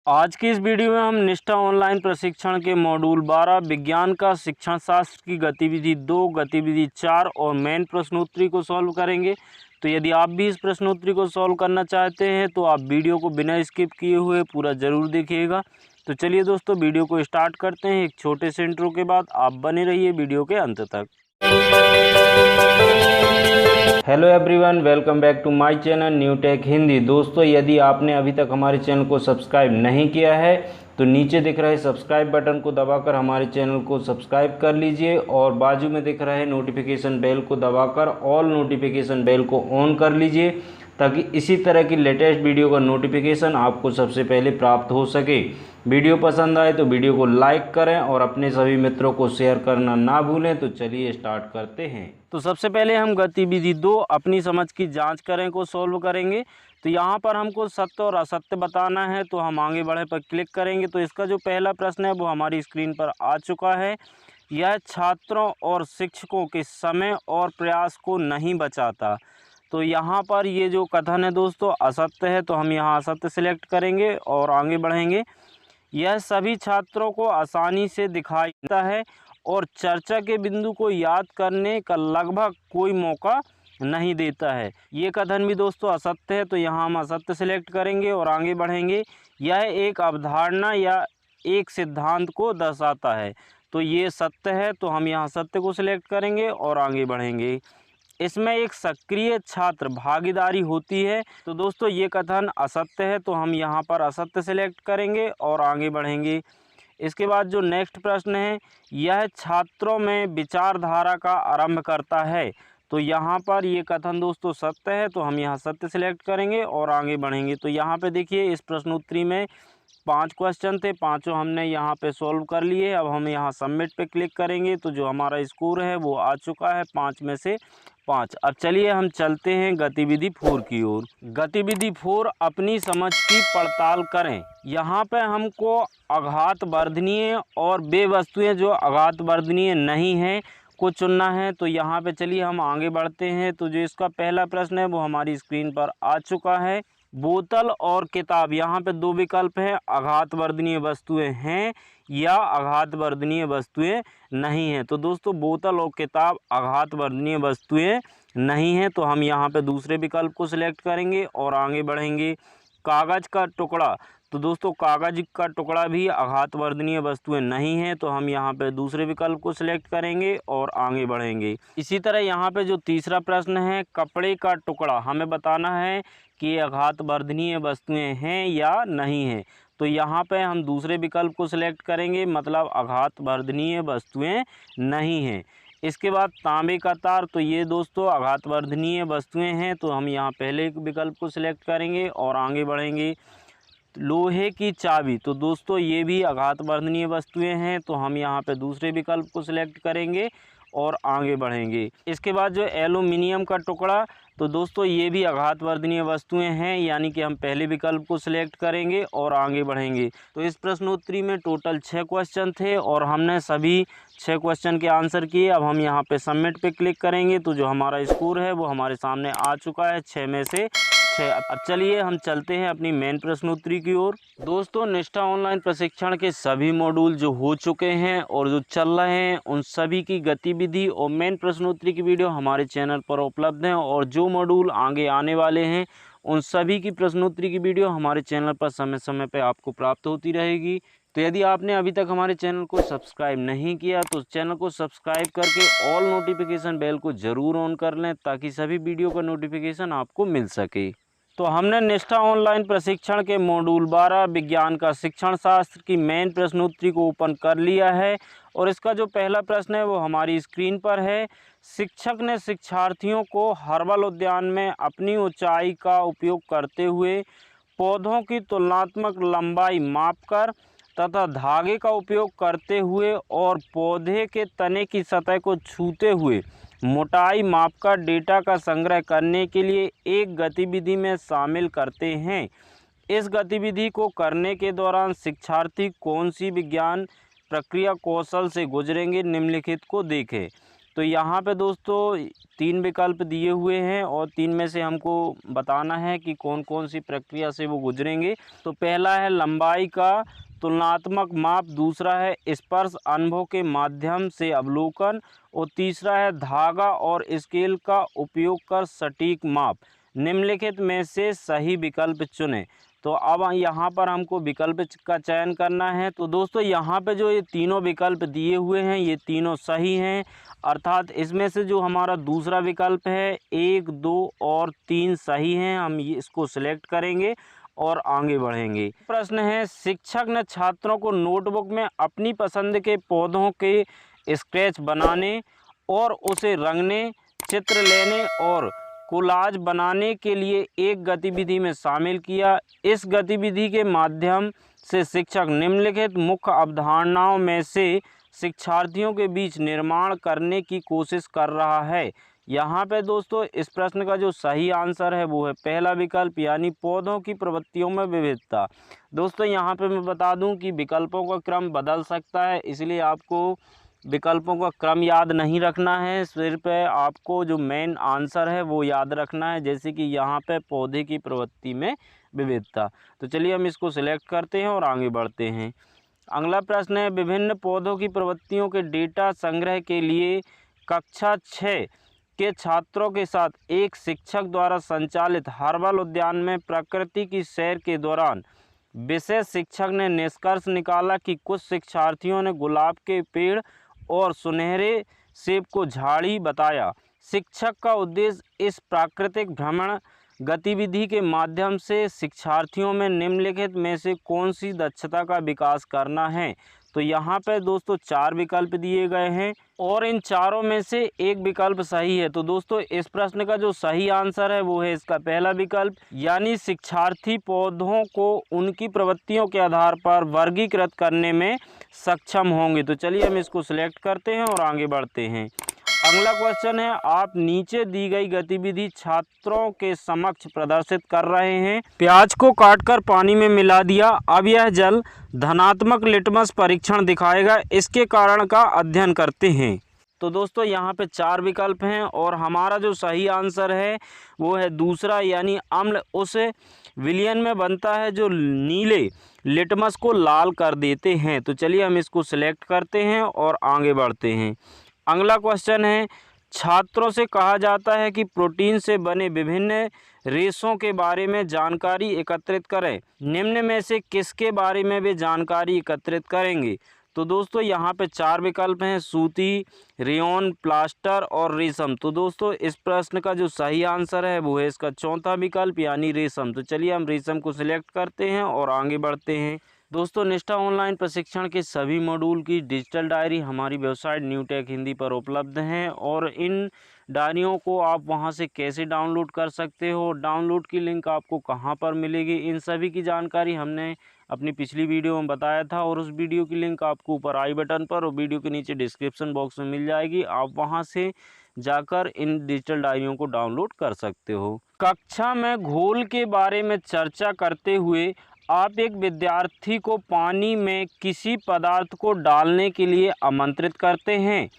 आज की इस वीडियो में हम निष्ठा ऑनलाइन प्रशिक्षण के मॉड्यूल 12 विज्ञान का शिक्षण शास्त्र की गतिविधि 2, गतिविधि 4 और मेन प्रश्नोत्तरी को सॉल्व करेंगे। तो यदि आप भी इस प्रश्नोत्तरी को सॉल्व करना चाहते हैं तो आप वीडियो को बिना स्किप किए हुए पूरा ज़रूर देखिएगा। तो चलिए दोस्तों, वीडियो को स्टार्ट करते हैं। एक छोटे से इंट्रो के बाद आप बने रहिए वीडियो के अंत तक। Hello everyone, welcome back to my channel new tech Hindi. दोस्तों, यदि आपने अभी तक हमारे चैनल को सब्सक्राइब नहीं किया है तो नीचे दिख रहे सब्सक्राइब बटन को दबाकर हमारे चैनल को सब्सक्राइब कर लीजिए और बाजू में दिख रहे नोटिफिकेशन बेल को दबाकर ऑल नोटिफिकेशन बेल को ऑन कर लीजिए ताकि इसी तरह की लेटेस्ट वीडियो का नोटिफिकेशन आपको सबसे पहले प्राप्त हो सके। वीडियो पसंद आए तो वीडियो को लाइक करें और अपने सभी मित्रों को शेयर करना ना भूलें। तो चलिए स्टार्ट करते हैं। तो सबसे पहले हम गतिविधि 2 अपनी समझ की जांच करें को सॉल्व करेंगे। तो यहाँ पर हमको सत्य और असत्य बताना है, तो हम आगे बढ़े पर क्लिक करेंगे। तो इसका जो पहला प्रश्न है वो हमारी स्क्रीन पर आ चुका है। यह छात्रों और शिक्षकों के समय और प्रयास को नहीं बचाता। तो यहाँ पर ये जो कथन है दोस्तों असत्य है, तो हम यहाँ असत्य सिलेक्ट करेंगे और आगे बढ़ेंगे। यह सभी छात्रों को आसानी से दिखाई देता है और चर्चा के बिंदु को याद करने का लगभग कोई मौका नहीं देता है। ये कथन भी दोस्तों असत्य है, तो यहाँ हम असत्य सिलेक्ट करेंगे और आगे बढ़ेंगे। यह एक अवधारणा या एक सिद्धांत को दर्शाता है, तो ये सत्य है, तो हम यहाँ सत्य को सिलेक्ट करेंगे और आगे बढ़ेंगे। इसमें एक सक्रिय छात्र भागीदारी होती है, तो दोस्तों ये कथन असत्य है, तो हम यहाँ पर असत्य सिलेक्ट करेंगे और आगे बढ़ेंगे। इसके बाद जो नेक्स्ट प्रश्न है, यह छात्रों में विचारधारा का आरंभ करता है। तो यहाँ पर ये कथन दोस्तों सत्य है, तो हम यहाँ सत्य सिलेक्ट करेंगे और आगे बढ़ेंगे। तो यहाँ पे देखिए इस प्रश्नोत्तरी में 5 क्वेश्चन थे, पाँचों हमने यहाँ पे सॉल्व कर लिए। अब हम यहाँ सबमिट पे क्लिक करेंगे तो जो हमारा स्कोर है वो आ चुका है 5 में से 5। अब चलिए हम चलते हैं गतिविधि 4 की ओर। गतिविधि 4 अपनी समझ की पड़ताल करें। यहाँ पे हमको आघात वर्धनीय और वे वस्तुएं जो आघात वर्धनीय नहीं हैं को चुनना है। तो यहाँ पे चलिए हम आगे बढ़ते हैं। तो जो इसका पहला प्रश्न है वो हमारी स्क्रीन पर आ चुका है। बोतल और किताब, यहाँ पे 2 विकल्प हैं, आघात वर्धनीय वस्तुएं हैं या आघात वर्धनीय वस्तुएं नहीं हैं। तो दोस्तों बोतल और किताब आघात वर्धनीय वस्तुएं नहीं हैं, तो हम यहाँ पे दूसरे विकल्प को सिलेक्ट करेंगे और आगे बढ़ेंगे। कागज़ का टुकड़ा, तो दोस्तों कागज़ का टुकड़ा भी आघात वर्धनीय वस्तुएं नहीं हैं, तो हम यहाँ पे दूसरे विकल्प को सिलेक्ट करेंगे और आगे बढ़ेंगे। इसी तरह यहाँ पे जो तीसरा प्रश्न है, कपड़े का टुकड़ा, हमें बताना है कि आघात वर्धनीय वस्तुएं हैं या नहीं हैं। तो यहाँ पे हम दूसरे विकल्प को सिलेक्ट करेंगे, मतलब आघात वर्धनीय वस्तुएं नहीं हैं। इसके बाद तांबे का तार, तो ये दोस्तों आघात वर्धनीय वस्तुएं हैं, तो हम यहाँ पहले विकल्प को सिलेक्ट करेंगे और आगे बढ़ेंगे। लोहे की चाबी, तो दोस्तों ये भी आघात वर्धनीय वस्तुएं हैं, तो हम यहाँ पे दूसरे विकल्प को सिलेक्ट करेंगे और आगे बढ़ेंगे। इसके बाद जो एल्युमिनियम का टुकड़ा, तो दोस्तों ये भी आघात वर्धनीय वस्तुएं हैं, यानी कि हम पहले विकल्प को सिलेक्ट करेंगे और आगे बढ़ेंगे। तो इस प्रश्नोत्तरी में टोटल 6 क्वेश्चन थे और हमने सभी 6 क्वेश्चन के आंसर किए। अब हम यहाँ पे सबमिट पे क्लिक करेंगे तो जो हमारा स्कोर है वो हमारे सामने आ चुका है 6 में से 6। अब चलिए हम चलते हैं अपनी मेन प्रश्नोत्तरी की ओर। दोस्तों निष्ठा ऑनलाइन प्रशिक्षण के सभी मॉड्यूल जो हो चुके हैं और जो चल रहे हैं उन सभी की गतिविधि और मेन प्रश्नोत्तरी की वीडियो हमारे चैनल पर उपलब्ध हैं, और जो मॉड्यूल आगे आने वाले हैं उन सभी की प्रश्नोत्तरी की वीडियो हमारे चैनल पर समय समय पर आपको प्राप्त होती रहेगी। तो यदि आपने अभी तक हमारे चैनल को सब्सक्राइब नहीं किया तो चैनल को सब्सक्राइब करके ऑल नोटिफिकेशन बेल को ज़रूर ऑन कर लें ताकि सभी वीडियो का नोटिफिकेशन आपको मिल सके। तो हमने निष्ठा ऑनलाइन प्रशिक्षण के मॉड्यूल 12 विज्ञान का शिक्षण शास्त्र की मेन प्रश्नोत्तरी को ओपन कर लिया है और इसका जो पहला प्रश्न है वो हमारी स्क्रीन पर है। शिक्षक ने शिक्षार्थियों को हर्बल उद्यान में अपनी ऊंचाई का उपयोग करते हुए पौधों की तुलनात्मक लंबाई मापकर तथा धागे का उपयोग करते हुए और पौधे के तने की सतह को छूते हुए मोटाई मापकर डेटा का संग्रह करने के लिए एक गतिविधि में शामिल करते हैं। इस गतिविधि को करने के दौरान शिक्षार्थी कौन सी विज्ञान प्रक्रिया कौशल से गुजरेंगे, निम्नलिखित को देखें। तो यहाँ पे दोस्तों 3 विकल्प दिए हुए हैं और 3 में से हमको बताना है कि कौन कौन सी प्रक्रिया से वो गुजरेंगे। तो पहला है लंबाई का तुलनात्मक माप, दूसरा है स्पर्श अनुभव के माध्यम से अवलोकन और तीसरा है धागा और स्केल का उपयोग कर सटीक माप। निम्नलिखित में से सही विकल्प चुनें। तो अब यहाँ पर हमको विकल्प का चयन करना है। तो दोस्तों यहाँ पे जो ये तीनों विकल्प दिए हुए हैं ये तीनों सही हैं, अर्थात इसमें से जो हमारा दूसरा विकल्प है 1, 2 और 3 सही हैं। हम ये इसको सिलेक्ट करेंगे और आगे बढ़ेंगे। प्रश्न है, शिक्षक ने छात्रों को नोटबुक में अपनी पसंद के पौधों के स्केच बनाने और उसे रंगने, चित्र लेने और कोलाज बनाने के लिए एक गतिविधि में शामिल किया। इस गतिविधि के माध्यम से शिक्षक निम्नलिखित मुख्य अवधारणाओं में से शिक्षार्थियों के बीच निर्माण करने की कोशिश कर रहा है। यहाँ पे दोस्तों इस प्रश्न का जो सही आंसर है वो है पहला विकल्प, यानी पौधों की प्रवृत्तियों में विविधता। दोस्तों यहाँ पे मैं बता दूं कि विकल्पों का क्रम बदल सकता है, इसलिए आपको विकल्पों का क्रम याद नहीं रखना है, सिर्फ आपको जो मेन आंसर है वो याद रखना है। जैसे कि यहाँ पे पौधे की प्रवृत्ति में विविधता। तो चलिए हम इसको सिलेक्ट करते हैं और आगे बढ़ते हैं। अगला प्रश्न है, विभिन्न पौधों की प्रवृत्तियों के डेटा संग्रह के लिए कक्षा 6 के छात्रों के साथ एक शिक्षक द्वारा संचालित हर्बल उद्यान में प्रकृति की सैर के दौरान विशेष शिक्षक ने निष्कर्ष निकाला कि कुछ शिक्षार्थियों ने गुलाब के पेड़ और सुनहरे सेब को झाड़ी बताया। शिक्षक का उद्देश्य इस प्राकृतिक भ्रमण गतिविधि के माध्यम से शिक्षार्थियों में निम्नलिखित में से कौन सी दक्षता का विकास करना है। तो यहाँ पे दोस्तों 4 विकल्प दिए गए हैं और इन चारों में से एक विकल्प सही है। तो दोस्तों इस प्रश्न का जो सही आंसर है वो है इसका पहला विकल्प, यानी शिक्षार्थी पौधों को उनकी प्रवृत्तियों के आधार पर वर्गीकृत करने में सक्षम होंगे। तो चलिए हम इसको सिलेक्ट करते हैं और आगे बढ़ते हैं। अगला क्वेश्चन है, आप नीचे दी गई गतिविधि छात्रों के समक्ष प्रदर्शित कर रहे हैं। प्याज को काटकर पानी में मिला दिया, अब यह जल धनात्मक लिटमस परीक्षण दिखाएगा, इसके कारण का अध्ययन करते हैं। तो दोस्तों यहाँ पे 4 विकल्प हैं और हमारा जो सही आंसर है वो है दूसरा, यानी अम्ल उस विलयन में बनता है जो नीले लिटमस को लाल कर देते हैं। तो चलिए हम इसको सिलेक्ट करते हैं और आगे बढ़ते हैं। अगला क्वेश्चन है, छात्रों से कहा जाता है कि प्रोटीन से बने विभिन्न रेशों के बारे में जानकारी एकत्रित करें। निम्न में से किसके बारे में वे जानकारी एकत्रित करेंगे। तो दोस्तों यहाँ पे 4 विकल्प हैं, सूती, रेयॉन, प्लास्टर और रेशम। तो दोस्तों इस प्रश्न का जो सही आंसर है वो है इसका चौथा विकल्प, यानी रेशम। तो चलिए हम रेशम को सिलेक्ट करते हैं और आगे बढ़ते हैं। दोस्तों निष्ठा ऑनलाइन प्रशिक्षण के सभी मॉड्यूल की डिजिटल डायरी हमारी वेबसाइट न्यू टेक हिंदी पर उपलब्ध हैं और इन डायरियों को आप वहां से कैसे डाउनलोड कर सकते हो, डाउनलोड की लिंक आपको कहां पर मिलेगी, इन सभी की जानकारी हमने अपनी पिछली वीडियो में बताया था और उस वीडियो की लिंक आपको ऊपर आई बटन पर और वीडियो के नीचे डिस्क्रिप्शन बॉक्स में मिल जाएगी। आप वहां से जाकर इन डिजिटल डायरियों को डाउनलोड कर सकते हो। कक्षा में घोल के बारे में चर्चा करते हुए आप एक विद्यार्थी को पानी में किसी पदार्थ को डालने के लिए आमंत्रित करते हैं।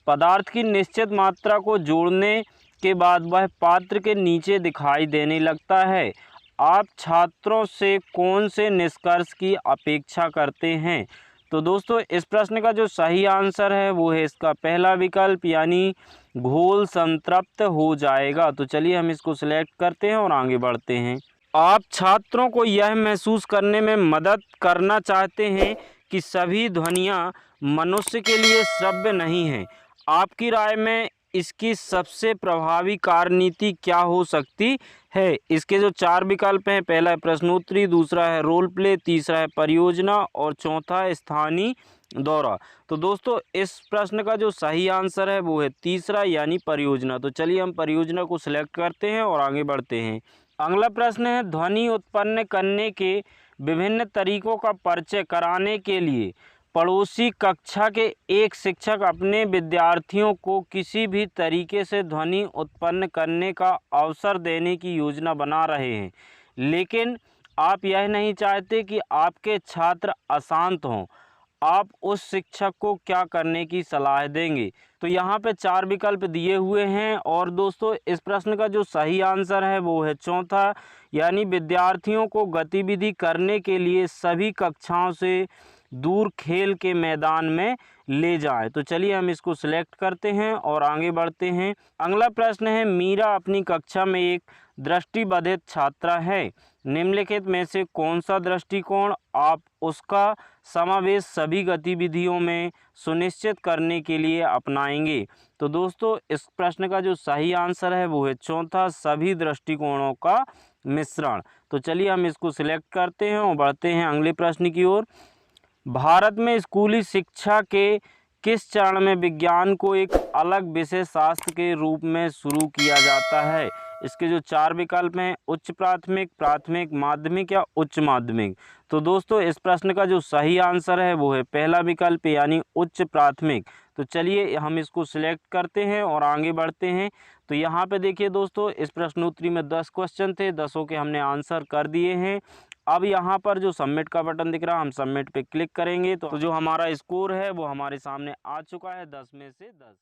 पदार्थ की निश्चित मात्रा को जोड़ने के बाद वह पात्र के नीचे दिखाई देने लगता है। आप छात्रों से कौन से निष्कर्ष की अपेक्षा करते हैं। तो दोस्तों इस प्रश्न का जो सही आंसर है वो है इसका पहला विकल्प, यानी घोल संतृप्त हो जाएगा। तो चलिए हम इसको सिलेक्ट करते हैं और आगे बढ़ते हैं। आप छात्रों को यह महसूस करने में मदद करना चाहते हैं कि सभी ध्वनियाँ मनुष्य के लिए श्रव्य नहीं हैं। आपकी राय में इसकी सबसे प्रभावी कार्यनीति क्या हो सकती है। इसके जो 4 विकल्प हैं, पहला है प्रश्नोत्तरी, दूसरा है रोल प्ले, तीसरा है परियोजना और चौथा है स्थानीय दौरा। तो दोस्तों इस प्रश्न का जो सही आंसर है वो है तीसरा, यानी परियोजना। तो चलिए हम परियोजना को सिलेक्ट करते हैं और आगे बढ़ते हैं। अगला प्रश्न है, ध्वनि उत्पन्न करने के विभिन्न तरीकों का परिचय कराने के लिए पड़ोसी कक्षा के एक शिक्षक अपने विद्यार्थियों को किसी भी तरीके से ध्वनि उत्पन्न करने का अवसर देने की योजना बना रहे हैं, लेकिन आप यह नहीं चाहते कि आपके छात्र अशांत हों। आप उस शिक्षक को क्या करने की सलाह देंगे। तो यहाँ पे 4 विकल्प दिए हुए हैं और दोस्तों इस प्रश्न का जो सही आंसर है वो है चौथा, यानी विद्यार्थियों को गतिविधि करने के लिए सभी कक्षाओं से दूर खेल के मैदान में ले जाएं। तो चलिए हम इसको सिलेक्ट करते हैं और आगे बढ़ते हैं। अगला प्रश्न है, मीरा अपनी कक्षा में एक दृष्टिबाधित छात्रा है, निम्नलिखित में से कौन सा दृष्टिकोण आप उसका समावेश सभी गतिविधियों में सुनिश्चित करने के लिए अपनाएंगे। तो दोस्तों इस प्रश्न का जो सही आंसर है वो है चौथा, सभी दृष्टिकोणों का मिश्रण। तो चलिए हम इसको सिलेक्ट करते हैं और बढ़ते हैं अगले प्रश्न की ओर। भारत में स्कूली शिक्षा के किस चरण में विज्ञान को एक अलग विषय शास्त्र के रूप में शुरू किया जाता है। इसके जो 4 विकल्प हैं, उच्च प्राथमिक, प्राथमिक, माध्यमिक या उच्च माध्यमिक। तो दोस्तों इस प्रश्न का जो सही आंसर है वो है पहला विकल्प यानी उच्च प्राथमिक। तो चलिए हम इसको सिलेक्ट करते हैं और आगे बढ़ते हैं। तो यहाँ पे देखिए दोस्तों इस प्रश्नोत्तरी में 10 क्वेश्चन थे, 10 के हमने आंसर कर दिए हैं। अब यहाँ पर जो सबमिट का बटन दिख रहा है, हम सबमिट पे क्लिक करेंगे तो जो हमारा स्कोर है वो हमारे सामने आ चुका है 10 में से 10।